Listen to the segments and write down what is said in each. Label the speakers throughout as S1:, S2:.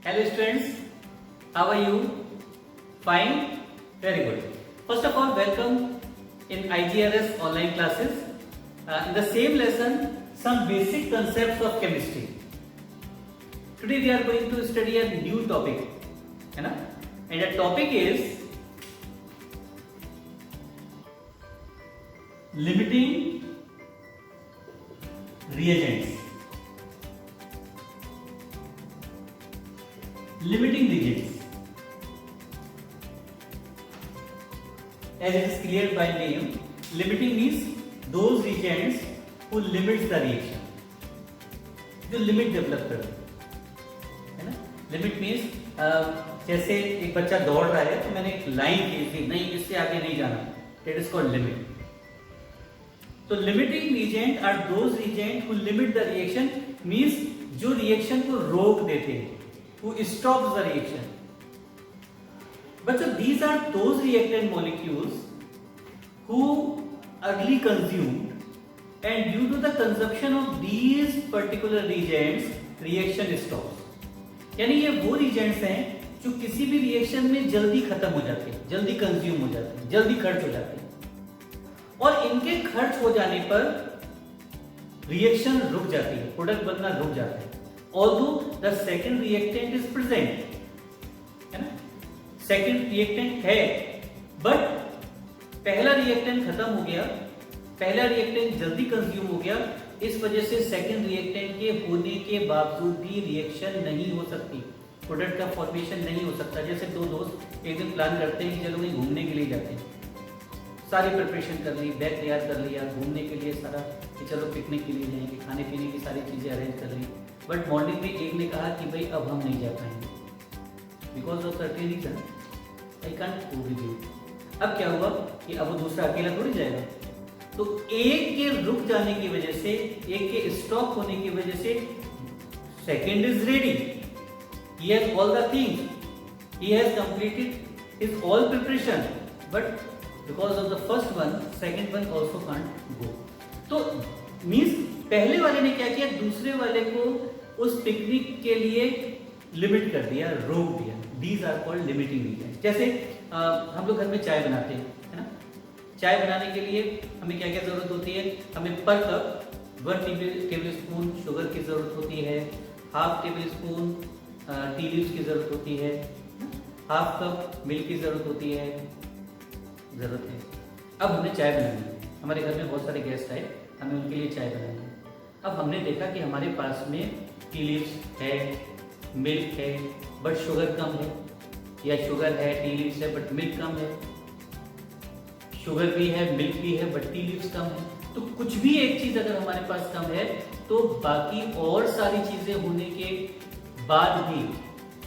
S1: Hello students, how are you? Fine? Very good. First of all, welcome in IGRS online classes. In the same lesson, some basic concepts of chemistry. Today we are going to study a new topic, है ना? And the topic is limiting reagents. Limiting reagents, as it is clear by name, limiting means those reagents who limits the reaction, जो limit develop करते है ना. Limit means जैसे एक बच्चा दौड़ रहा है तो मैंने एक लाइन की थी, नहीं इससे आगे नहीं जाना, दैट इज कॉल्ड लिमिट. तो limiting reagent are those reagent who limit the reaction, means जो रिएक्शन को रोक देते हैं, who stops the reaction. But so these are those reactant molecules who early consumed, and due to the consumption of these particular reagents, reaction stops. यानी ये वो reagents हैं जो किसी भी reaction में जल्दी खत्म हो जाते हैं, जल्दी कंज्यूम हो जाते हैं, जल्दी खर्च हो जाते हैं, और इनके खर्च हो जाने पर रिएक्शन रुक जाती है, प्रोडक्ट बनना रुक जाता है. Although the second reactant is present, है ना, second reactant है, but पहला reactant खत्म हो गया, पहला reactant जल्दी कंज्यूम हो गया, इस वजह से second reactant के होने के बावजूद भी रिएक्शन नहीं हो सकती, प्रोडक्ट का फॉर्मेशन नहीं हो सकता. जैसे दो दोस्त एक दिन प्लान करते हैं कि चलो कहीं घूमने के लिए जाते हैं, सारी प्रिपरेशन कर ली, बैग तैयार कर लिया, घूमने के लिए सारा कि चलो पिकनिक के लिए जाएंगे, खाने पीने की सारी चीजें अरेंज कर ली, बट मॉर्निंग में एक ने कहा कि भाई अब हम नहीं जा पाएंगे because of certain reason, I can't go with you. अब क्या हुआ कि अब वो दूसरा अकेला थोड़ी जाएगा, तो एक के रुक जाने की वजह से, एक के स्टॉप होने की वजह से second is ready, he has all the things, he has completed his all preparation, but because of the first one second one also can't go. तो मींस पहले वाले ने क्या किया, दूसरे वाले को उस पिकनिक के लिए लिमिट कर दिया, रोक दिया. These are called limiting reagent. जैसे हम लोग घर में चाय बनाते हैं, है ना. चाय बनाने के लिए हमें क्या क्या जरूरत होती है, हमें पर कप 1 टेबल स्पून शुगर की जरूरत होती है, half table spoon tea leaves की जरूरत होती है, हाफ कप मिल्क की जरूरत होती है, जरूरत है. अब हमने चाय बनानी है, हमारे घर में बहुत सारे गेस्ट आए, हमें उनके लिए चाय बनानी है. अब हमने देखा कि हमारे पास में टी लीव्स है, मिल्क है, बट शुगर कम है, या शुगर है, टी लीव्स है, बट मिल्क कम है, शुगर भी है, मिल्क भी है, बट टी लीव्स कम है. तो कुछ भी एक चीज अगर हमारे पास कम है तो बाकी और सारी चीजें होने के बाद भी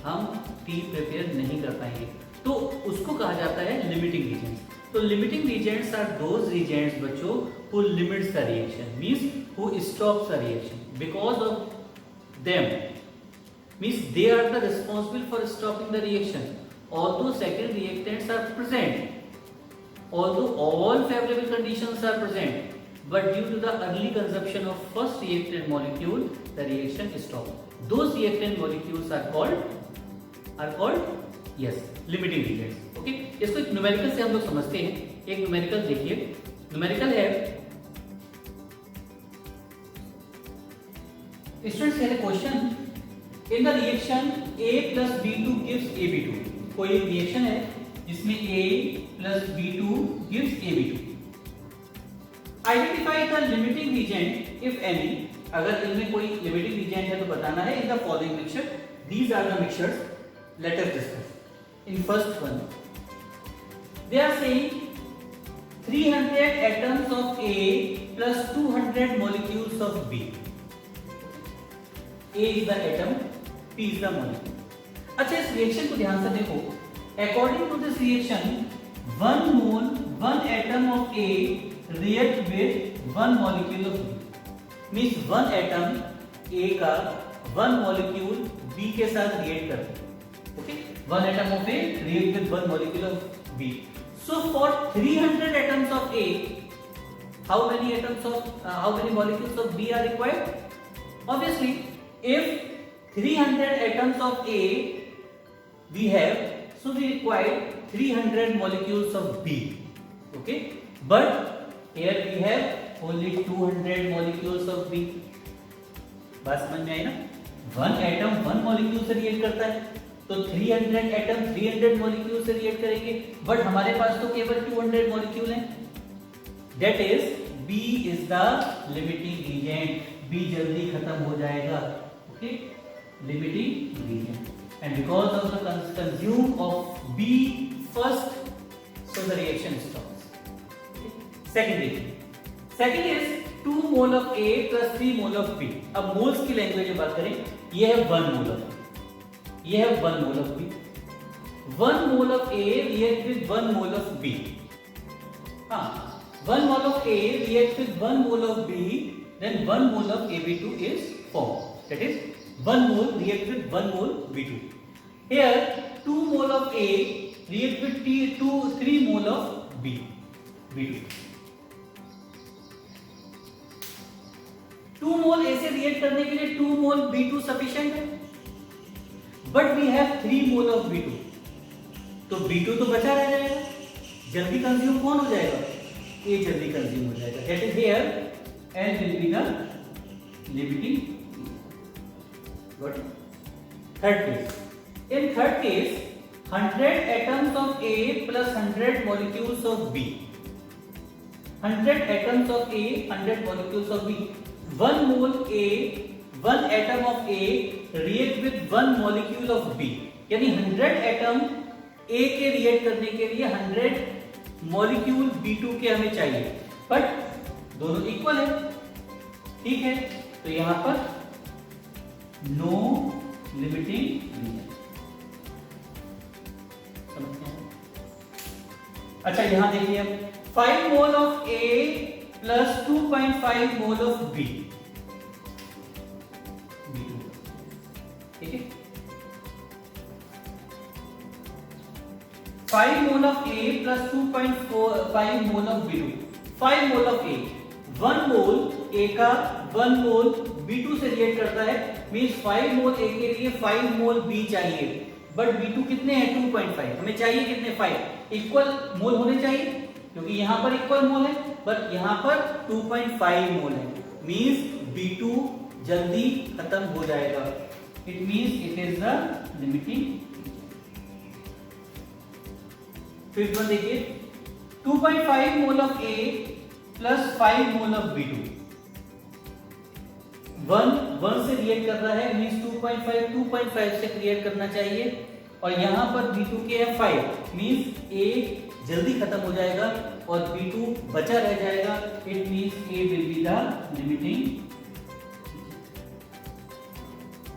S1: हम टी प्रिपेयर नहीं कर पाएंगे, तो उसको कहा जाता है लिमिटिंग रीजन. तो limiting reagents are those reagents बच्चों who limits the reaction, means who stops the reaction. Because of them, means they are the responsible for stopping the reaction. Although second reactants are present, although all favorable conditions are present, but due to the early consumption of first reactant molecule, the reaction stops. Those reactant molecules are called yes, limiting reagents. Okay, इसको एक numerical से हम लोग समझते हैं. एक numerical देखिए, numerical है, स्टूडेंट्स है question, in the reaction A plus B2 gives AB2. कोई एक रिएक्शन है जिसमें A plus B2 gives AB2. Identify the limiting reagent if any. अगर इनमें कोई लिमिटिंग रीजेंट है तो बताना है. In the following mixture, these are the mixtures, let us discuss. In first one, they are saying 300 atoms of A plus 200 molecules of B. A is the atom, P is the molecule. अच्छा, इस reaction को ध्यान से देखो. According to this reaction, one atom of A react with one molecule of B. Means one atom A का one molecule B के साथ react करता है. Okay? One atom of A react with one molecule of B. So for 300 atoms of A, how many molecules of B are required? Obviously, if 300 atoms of A we have, so we require 300 molecules of B. Okay, but here we have only 200 molecules of B. बात समझ में आई ना? 1 atom 1 molecule से react करता है, तो 300 atom 300 molecule से react करेंगे, बट हमारे पास तो केवल 200 molecule हैं. That is B is the limiting reagent. B जल्दी खत्म हो जाएगा. Okay, limiting reagent. And because of the consume of B first, so the reaction stops. Okay. Second is 2 mole of A plus 3 mole of B. अब moles की language में बात करें, ये है 1 mole of A, ये है 1 mole of B. 1 mole of A react with 1 mole of B. हाँ, 1 mole of A react with 1 mole of B, then 1 mole of AB2 is formed. That is 1 mole react with 1 mole B2. Here 2 mole of A react with 3 mole of B2. 2 mole A से react करने के लिए 2 mole B2 sufficient है, but we have 3 mole of B2, तो B2 तो बचा रह जाएगा. जल्दी कंज्यूम कौन हो जाएगा? A जल्दी कंज्यूम हो जाएगा. That is here L will be the limiting. Got it? Third case. In third case, 100 atoms of A plus 100 molecules of B. 100 atoms of A, 100 molecules of B. 1 mole A, 1 atom of A react with 1 molecule of B. यानी 100 atom A के react करने के लिए 100 molecule B2 के हमें चाहिए, but दोनों equal है. ठीक है, तो यहां पर नो लिमिटिंग रीजन. समझते हैं? अच्छा, यहां देखिए अब 5 mole of A plus 2.5 mole of B. ठीक है, 5 mole of A plus 2.5 mole of B2. 5 mole of A, 1 mole A का 1 मोल B2 से रिएक्ट करता है, मींस 5 मोल A के लिए 5 मोल B चाहिए, बट B2 कितने हैं? 2.5. हमें चाहिए कितने? 5. इक्वल मोल होने चाहिए, क्योंकि यहां पर इक्वल मोल है, बट यहां पर 2.5 मोल है, मींस B2 जल्दी खत्म हो जाएगा. It means it is the limiting. Fifth one देखिए, 2.5 mole of A plus 5 mole of B2. 1 से रिएक्ट कर रहा है, मींस 2.5 से क्रिएट करना चाहिए, और यहां पर B2 के है 5, मींस A जल्दी खत्म हो जाएगा और B2 बचा रह जाएगा. It means A will be the limiting.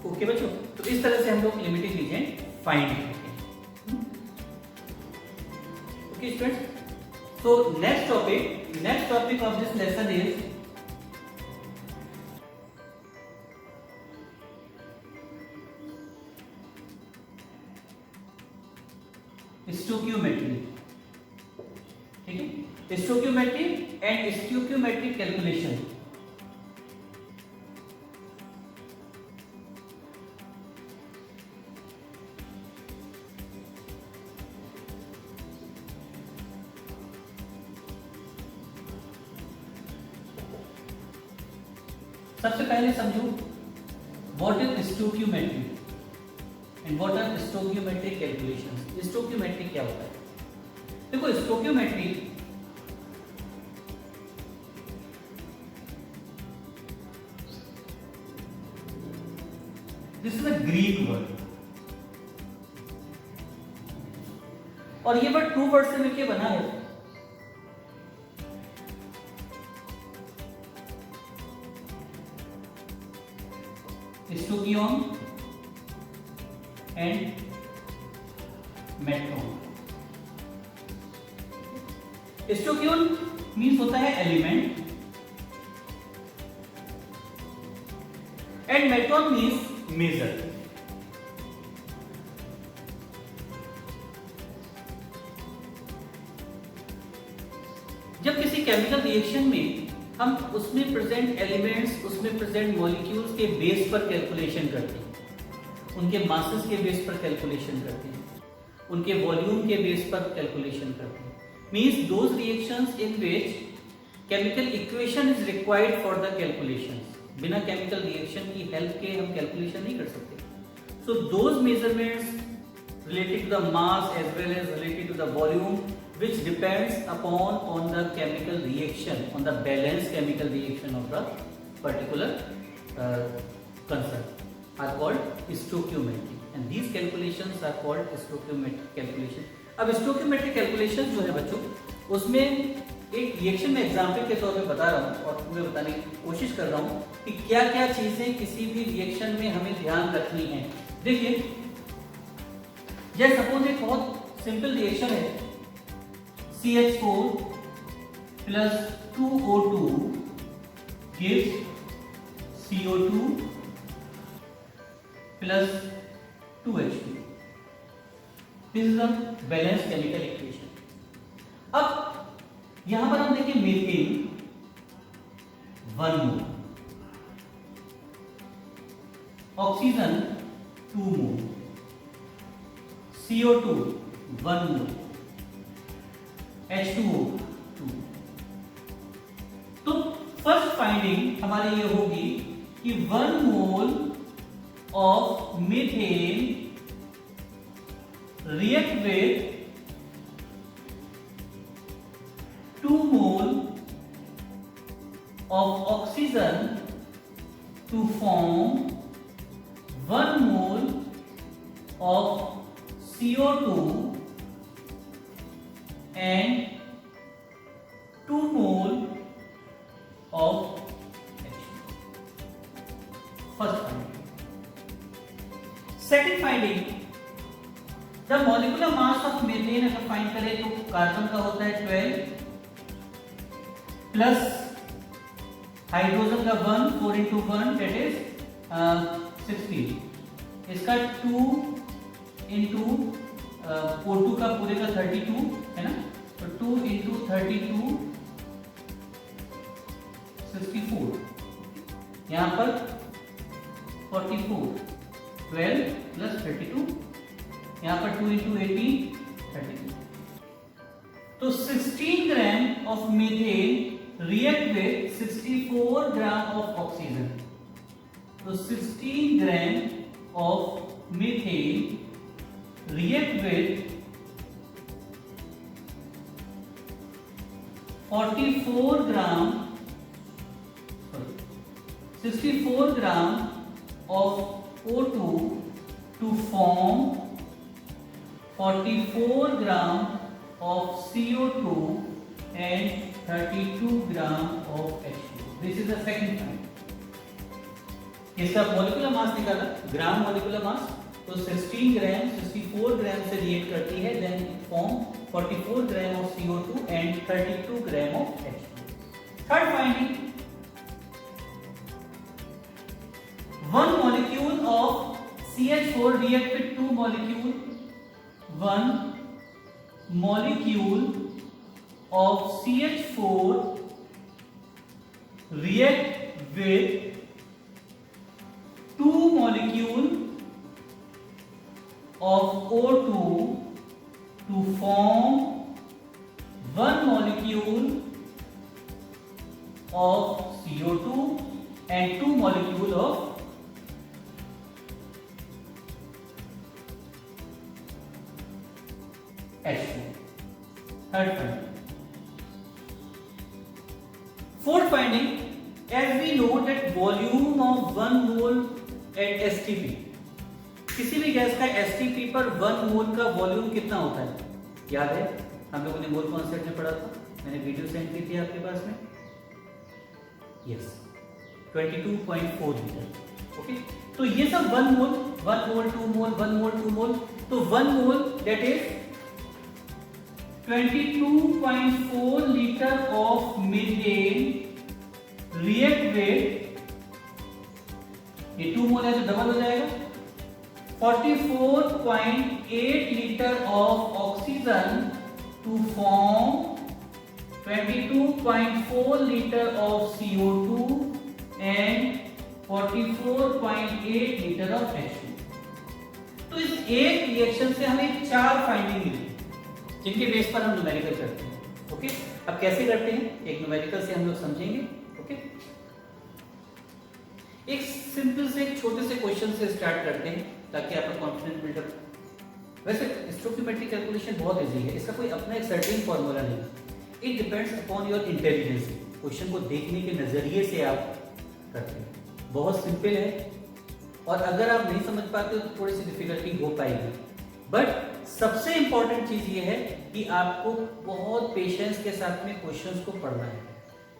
S1: Okay बच्चों, तो इस तरह से हम लोग लिमिटिंग रीजन फाइंड करते हैं. Okay students, so next topic of this lesson is stoichiometry. ठीक है, stoichiometry and stoichiometric calculation. सबसे पहले समझो what is stoichiometry and what are stoichiometric calculations. Stoichiometry क्या होता है? देखो, stoichiometry this is a Greek word, और ये वर्ड 2 वर्ड से मिलकर बना है. Stoicheion and metron. Stoicheion means होता है element, and metron means measure. जब किसी केमिकल रिएक्शन में हम उसमें प्रेजेंट एलिमेंट्स, उसमें प्रेजेंट मॉलिक्यूल्स के बेस पर कैलकुलेशन करते हैं, उनके मासेस के बेस पर कैलकुलेशन करते हैं, उनके वॉल्यूम के बेस पर कैलकुलेशन करते हैं। Means those reactions in which chemical equation is required for the calculations. बिना केमिकल रिएक्शन की हेल्प के हम कैलकुलेशन नहीं कर सकते। So those measurements related to the mass as well as related to the volume which depends upon the chemical reaction, on the balanced chemical reaction of the particular concern are called stoichiometric and these calculations are called stoichiometric calculation। अब stoichiometric calculation जो है बच्चों, उसमें एक reaction में example के तौर पे बता रहा हूँ और तुम्हें बताने की कोशिश कर रहा हूँ कि क्या क्या चीजें किसी भी रिएक्शन में हमें ध्यान रखनी है। देखिए, जैसे सपोज एक बहुत सिंपल रिएक्शन है, CH4 plus 2O2 gives CO2 plus 2H2। This is a balance chemical equation. अब यहां पर हम देखिए मीथेन 1 मोल, ऑक्सीजन 2 मोल, CO2 1 मोल, H2O 2। तो फर्स्ट फाइंडिंग हमारी ये होगी कि 1 mole of methane react with 2 mole of oxygen to form 1 mole of CO2 and 2 mole of H2। First finding। Second finding, the molecular mass of methane अगर find करें तो carbon का होता है 12 प्लस हाइड्रोजन का 1, 4 into 1 that is 16, इसका 2 into O2 का पूरे का 32 है ना, तो 2 इंटू 32 64, यहाँ पर 44, 12 प्लस 32, यहाँ पर 2 इंटू 18 32। तो 16 gram of methane react with 64 gram of oxygen. तो 16 gram of methane react with 44 gram, 64 gram of O2 to form 44 gram of CO2 and 32 gram of H2। This is the second point। इसका molecular mass निकाला, gram molecular mass, तो 16 ग्राम 64 ग्राम से react करती है, then it form 44 gram of CO2 and 32 gram of H2। Third finding, 1 molecule of CH4 react with 2 molecule, 1 molecule of CH4 react with 2 molecule of O2 to form 1 molecule of CO2 and 2 molecule of H2। Third finding। Fourth finding, as we know that volume of 1 mole at STP, किसी भी gas का STP पर 1 मोल का volume कितना होता है, याद है हम लोगों ने मोल कॉन्सेप्ट में पढ़ा था, मैंने वीडियो सेंड की थी आपके पास में, यस 22.4 लीटर। ओके, तो ये सब 1 मोल 2 मोल 1 मोल 2 मोल, तो 1 mole that is 22.4 litre of methane react with, ये 2 मोल है तो डबल हो जाएगा, 44.8 litre of oxygen to form 22.4 litre of CO2 and 44.8 litre of H2। तो इस एक रिएक्शन से हमें 4 फाइंडिंग मिली जिनके बेस पर हम न्यूमेरिकल करते हैं। ओके, अब कैसे करते हैं एक न्यूमेरिकल से हम लोग समझेंगे। ओके, एक सिंपल से एक छोटे से क्वेश्चन से स्टार्ट करते हैं ताकि आपका कॉन्फिडेंस बिल्डअप। वैसे स्टोइकियोमेट्रिक कैलकुलेशन बहुत इजी है, इसका कोई अपना एक सर्टेन फॉर्मूला नहीं, it depends upon your intelligence. Question को देखने के नजरिए से आप करते हैं, बहुत सिंपल है। और अगर आप नहीं समझ पाते हो तो थोड़ी सी डिफिकल्टी हो पाएगी, बट सबसे इंपॉर्टेंट चीज ये है कि आपको बहुत पेशेंस के साथ में क्वेश्चंस को पढ़ना है।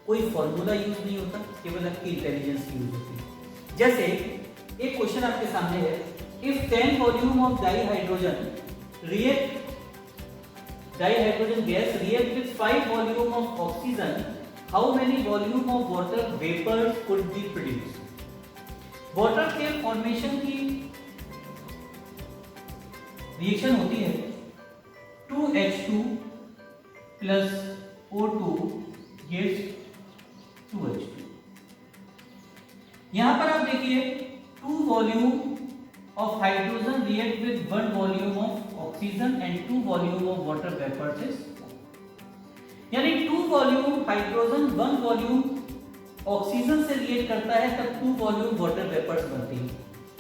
S1: कोई फॉर्मूला यूज नहीं होता, केवल आपकी इंटेलिजेंस यूज होती है। जैसे एक क्वेश्चन आपके सामने है, if 10 volume of dihydrogen gas react with 5 volume of oxygen, how many volume of water vapours could be produced. Water के फॉर्मेशन की रिएक्शन होती है 2H2 plus O2 gives 2H2। यहां पर आप देखिए 2 volume of hydrogen react with 1 volume of oxygen and 2 volume of water vapours is, यानी 2 volume hydrogen 1 volume oxygen से रिएक्ट करता है तब 2 वॉल्यूम वाटर वेपर्स बनती है।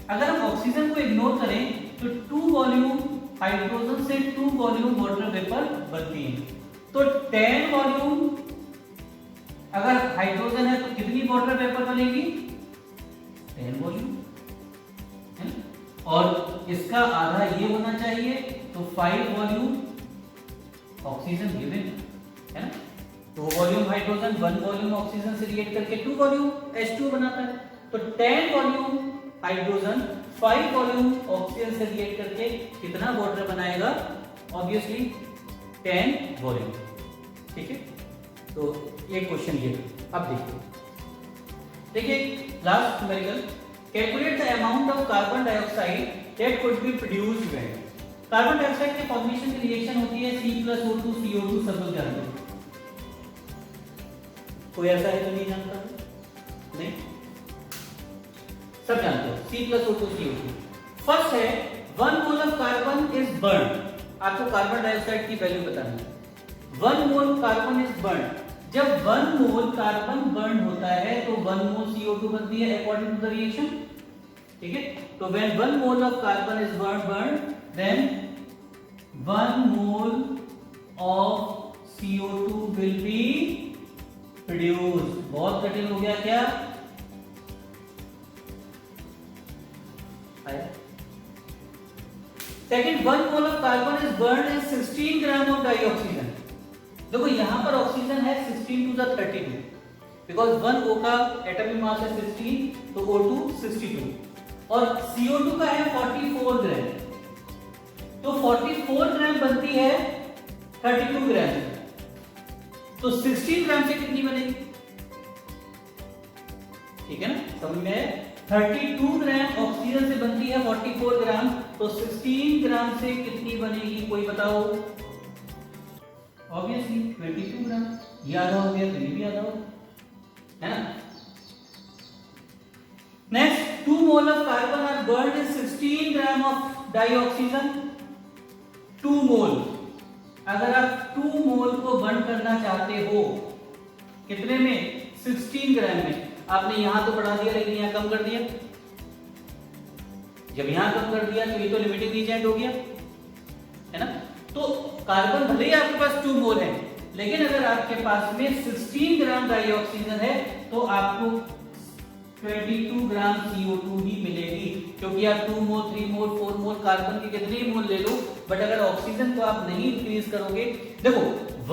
S1: अगर हम ऑक्सीजन को इग्नोर करें तो 2 वॉल्यूम हाइड्रोजन से 2 वॉल्यूम वाटर वेपर बनती है। तो 10 वॉल्यूम अगर हाइड्रोजन है तो कितनी वाटर वेपर बनेगी, 10 वॉल्यूम है ना? और इसका आधा ये होना चाहिए, तो 5 वॉल्यूम ऑक्सीजन गिवन है ना। 2 वॉल्यूम हाइड्रोजन 1 वॉल्यूम ऑक्सीजन से रिएक्ट करके 2 वॉल्यूम H2 बनाता है, तो 10 वॉल्यूम हाइड्रोजन 5 वॉल्यूम ऑक्सीजन से रिएक्ट करके कितना वाटर बनाएगा, ऑब्वियसली 10 वॉल्यूम। ठीक है, तो ये क्वेश्चन ये। अब देखिए last numerical, calculate the amount of carbon dioxide that could be produced when. Carbon dioxide के फॉर्मेशन की रिएक्शन होती है C+O2 CO2, सब लोग जानते हैं। कोई ऐसा है जो नहीं जानता? नहीं, सब जानते हो C+O2 CO2। फर्स्ट है 1 mole of carbon is burn. आपको कार्बन डाइऑक्साइड की वैल्यू बतानी है। 1 मोल कार्बन इज बर्न। जब 1 मोल कार्बन बर्न होता है तो 1 मोल CO2 बनती है अकॉर्डिंग टू द रिएक्शन। ठीक है, तो when 1 mole of carbon is burn then 1 mole of CO2 will be produced. बहुत कठिन हो गया क्या? Second, 1 mole of carbon is burn is 16 gram of dioxygen. देखो यहां पर ऑक्सीजन है 16 टू द 32, बिकॉज 1 O का एटॉमिक मास है 16, तो O2 62 और CO2 का है 44 ग्राम, तो 44 ग्राम बनती है 32 ग्राम, तो 16 ग्राम से कितनी बनेगी? ठीक है ना, समझ में आया? 32 ग्राम ऑक्सीजन से बनती है 44 ग्राम, तो 16 ग्राम से कितनी बनेगी, कोई बताओ? ऑब्वियसली 22 ग्राम। ये आधा हो गया तो ये भी आधा हो, है ना। Next, 2 mole of carbon are burned in 16 gram of dioxygen. 2 mole, अगर आप 2 मोल को बर्न करना चाहते हो कितने में? 16 ग्राम में। आपने यहां तो बढ़ा दिया लेकिन यहां कम कर दिया। जब यहां कम कर दिया तो ये तो लिमिटिंग रीजेंट हो गया, है ना। तो कार्बन भले ही आपके पास 2 मोल है, लेकिन अगर आपके पास में 16 ग्राम डाइऑक्सीजन है तो आपको 22 ग्राम CO2 ही मिलेगी, क्योंकि आप 2 मोल 3 मोल 4 मोल कार्बन के कितने ही मोल ले लो, बट अगर ऑक्सीजन को आप नहीं इंक्रीज करोगे, देखो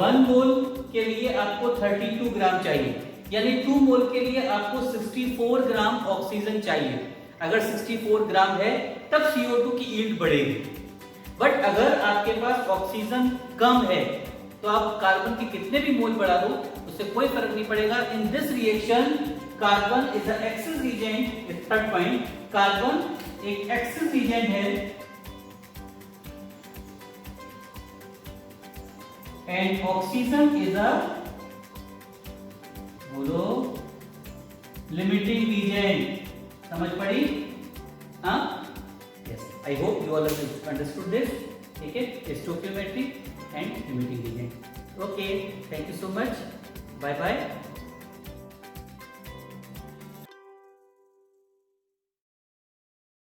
S1: 1 मोल के लिए आपको 32 ग्राम चाहिए, यानी 2 मोल के लिए आपको 64 ग्राम ऑक्सीजन चाहिए। अगर 64 ग्राम है तब CO2 की यील्ड बढ़ेगी, बट अगर आपके पास ऑक्सीजन कम है तो आप कार्बन के कितने भी मोल बढ़ा दो उससे कोई फर्क नहीं पड़ेगा। In this reaction carbon is a excess reagent. Third point, carbon एक एक्सिस रीजेंट है एंड ऑक्सीजन इज अ, बोलो, लिमिटिंग रीजेंट। समझ पड़ी? हाँ, yes. I hope you all understood this. ठीक है, stoichiometry and limiting agent. Okay, thank you so much. Bye bye.